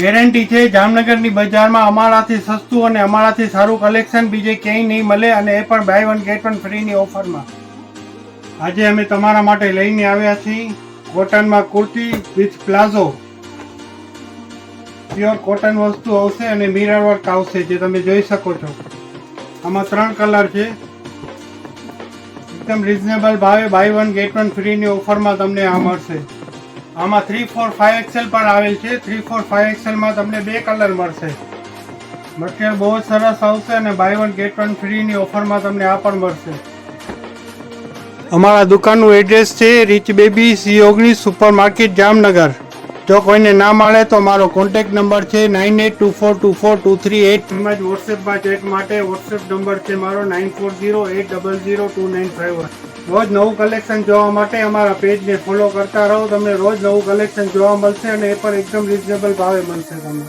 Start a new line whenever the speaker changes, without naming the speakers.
Guarantee છે જામનગરની બજારમાં અમારાથી સસ્તું અને અમારાથી સારું કલેક્શન બીજે ક્યાંય નહીં મળે, અને એ પણ બાય વન ગેટ વન ફ્રીની ઓફરમાં. આજે અમે તમારા માટે લઈને આવ્યા છીએ કોટનમાં kurti with palazzo. Pure cotton વસ્તુ આવશે અને મિરર વર્ક આવશે, જે તમે જોઈ શકો છો. આમાં 3 કલર છે. એકદમ રિઝનેબલ ભાવે બાય વન ગેટ વન ફ્રીની ઓફરમાં તમને આ મળશે. આમાં 3, 4, 5 XL પણ આવેલ છે. 3, 4, 5 XL માં તમને 2 કલર મળશે. મટીરિયલ બહુ જ સરસ આવશે અને બાય વન ગેટ વન ફ્રીની ઓફરમાં તમને આ પણ મળશે. અમારા દુકાનનું એડ્રેસ છે rich baby C19 super market Jamnagar. જો કોઈને ના મળે તો મારો કોન્ટેક્ટ નંબર છે 9824242338. તેમજ વોટ્સએપમાં ચેટ માટે વોટ્સએપ નંબર છે મારો 9408002951. રોજ નવું કલેક્શન જોવા માટે અમારા પેજને ફોલો કરતા રહો. તમને રોજ નવું કલેક્શન જોવા મળશે અને એ પણ એકદમ રિઝનેબલ ભાવે મળશે તમને.